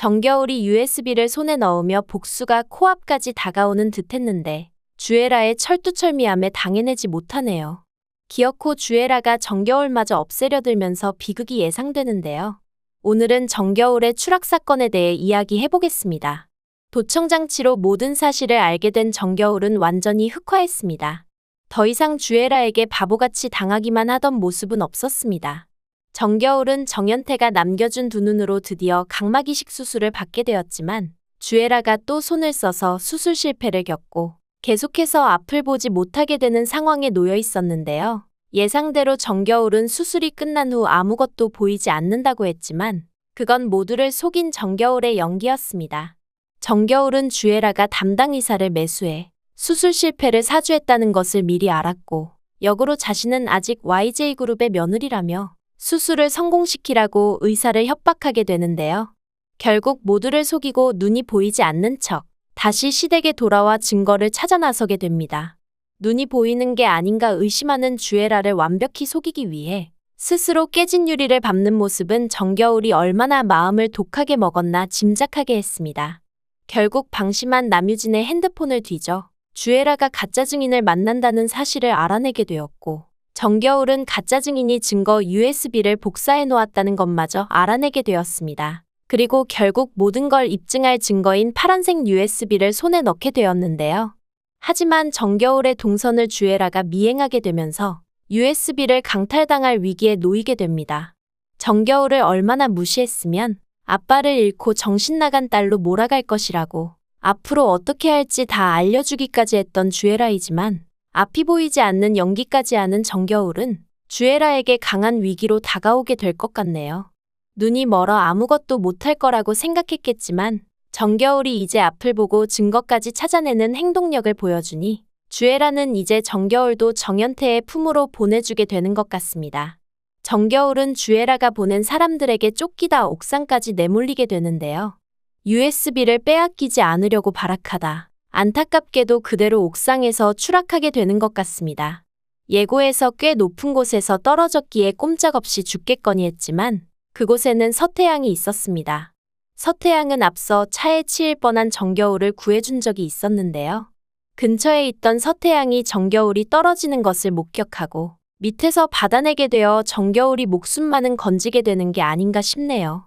정겨울이 USB를 손에 넣으며 복수가 코앞까지 다가오는 듯했는데 주애라의 철두철미함에 당해내지 못하네요. 기어코 주애라가 정겨울마저 없애려 들면서 비극이 예상되는데요. 오늘은 정겨울의 추락 사건에 대해 이야기해보겠습니다. 도청장치로 모든 사실을 알게 된 정겨울은 완전히 흑화했습니다. 더 이상 주애라에게 바보같이 당하기만 하던 모습은 없었습니다. 정겨울은 정연태가 남겨준 두 눈으로 드디어 각막이식 수술을 받게 되었지만 주애라가 또 손을 써서 수술 실패를 겪고 계속해서 앞을 보지 못하게 되는 상황에 놓여 있었는데요. 예상대로 정겨울은 수술이 끝난 후 아무것도 보이지 않는다고 했지만 그건 모두를 속인 정겨울의 연기였습니다. 정겨울은 주애라가 담당 의사를 매수해 수술 실패를 사주했다는 것을 미리 알았고 역으로 자신은 아직 YJ그룹의 며느리라며 수술을 성공시키라고 의사를 협박하게 되는데요. 결국 모두를 속이고 눈이 보이지 않는 척 다시 시댁에 돌아와 증거를 찾아 나서게 됩니다. 눈이 보이는 게 아닌가 의심하는 주애라를 완벽히 속이기 위해 스스로 깨진 유리를 밟는 모습은 정겨울이 얼마나 마음을 독하게 먹었나 짐작하게 했습니다. 결국 방심한 남유진의 핸드폰을 뒤져 주애라가 가짜 증인을 만난다는 사실을 알아내게 되었고 정겨울은 가짜 증인이 증거 USB를 복사해 놓았다는 것마저 알아내게 되었습니다. 그리고 결국 모든 걸 입증할 증거인 파란색 USB를 손에 넣게 되었는데요. 하지만 정겨울의 동선을 주애라가 미행하게 되면서 USB를 강탈당할 위기에 놓이게 됩니다. 정겨울을 얼마나 무시했으면 아빠를 잃고 정신 나간 딸로 몰아갈 것이라고 앞으로 어떻게 할지 다 알려주기까지 했던 주애라이지만 앞이 보이지 않는 연기까지 하는 정겨울은 주애라에게 강한 위기로 다가오게 될 것 같네요. 눈이 멀어 아무것도 못할 거라고 생각했겠지만 정겨울이 이제 앞을 보고 증거까지 찾아내는 행동력을 보여주니 주애라는 이제 정겨울도 정연태의 품으로 보내주게 되는 것 같습니다. 정겨울은 주애라가 보낸 사람들에게 쫓기다 옥상까지 내몰리게 되는데요. USB를 빼앗기지 않으려고 발악하다 안타깝게도 그대로 옥상에서 추락하게 되는 것 같습니다. 예고에서 꽤 높은 곳에서 떨어졌기에 꼼짝없이 죽겠거니 했지만 그곳에는 서태양이 있었습니다. 서태양은 앞서 차에 치일 뻔한 정겨울을 구해준 적이 있었는데요. 근처에 있던 서태양이 정겨울이 떨어지는 것을 목격하고 밑에서 받아내게 되어 정겨울이 목숨만은 건지게 되는 게 아닌가 싶네요.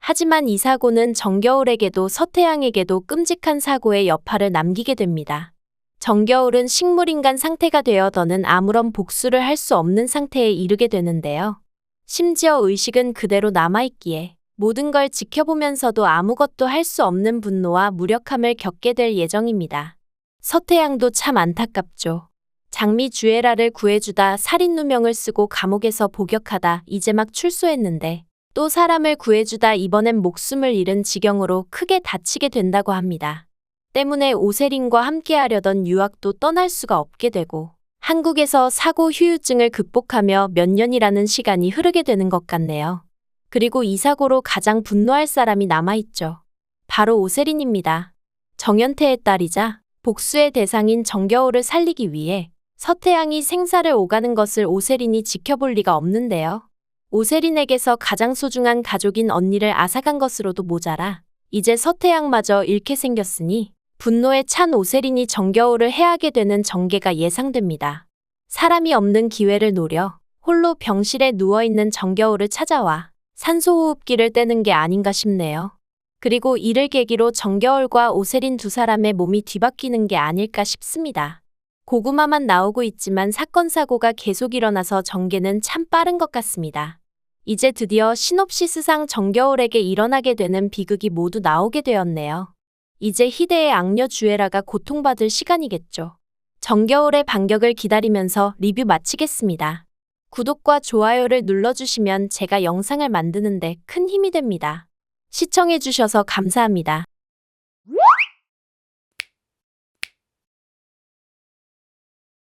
하지만 이 사고는 정겨울에게도 서태양에게도 끔찍한 사고의 여파를 남기게 됩니다. 정겨울은 식물인간 상태가 되어 더는 아무런 복수를 할 수 없는 상태에 이르게 되는데요. 심지어 의식은 그대로 남아있기에 모든 걸 지켜보면서도 아무것도 할 수 없는 분노와 무력함을 겪게 될 예정입니다. 서태양도 참 안타깝죠. 장미 주애라를 구해주다 살인 누명을 쓰고 감옥에서 복역하다 이제 막 출소했는데 또 사람을 구해주다 이번엔 목숨을 잃은 지경으로 크게 다치게 된다고 합니다. 때문에 오세린과 함께하려던 유학도 떠날 수가 없게 되고 한국에서 사고 후유증을 극복하며 몇 년이라는 시간이 흐르게 되는 것 같네요. 그리고 이 사고로 가장 분노할 사람이 남아있죠. 바로 오세린입니다. 정연태의 딸이자 복수의 대상인 정겨울을 살리기 위해 서태양이 생사를 오가는 것을 오세린이 지켜볼 리가 없는데요. 오세린에게서 가장 소중한 가족인 언니를 앗아간 것으로도 모자라 이제 서태양마저 잃게 생겼으니 분노에 찬 오세린이 정겨울을 해하게 되는 전개가 예상됩니다. 사람이 없는 기회를 노려 홀로 병실에 누워있는 정겨울을 찾아와 산소호흡기를 떼는 게 아닌가 싶네요. 그리고 이를 계기로 정겨울과 오세린 두 사람의 몸이 뒤바뀌는 게 아닐까 싶습니다. 고구마만 나오고 있지만 사건 사고가 계속 일어나서 전개는 참 빠른 것 같습니다. 이제 드디어 시놉시스상 정겨울에게 일어나게 되는 비극이 모두 나오게 되었네요. 이제 희대의 악녀 주애라가 고통받을 시간이겠죠. 정겨울의 반격을 기다리면서 리뷰 마치겠습니다. 구독과 좋아요를 눌러주시면 제가 영상을 만드는데 큰 힘이 됩니다. 시청해주셔서 감사합니다.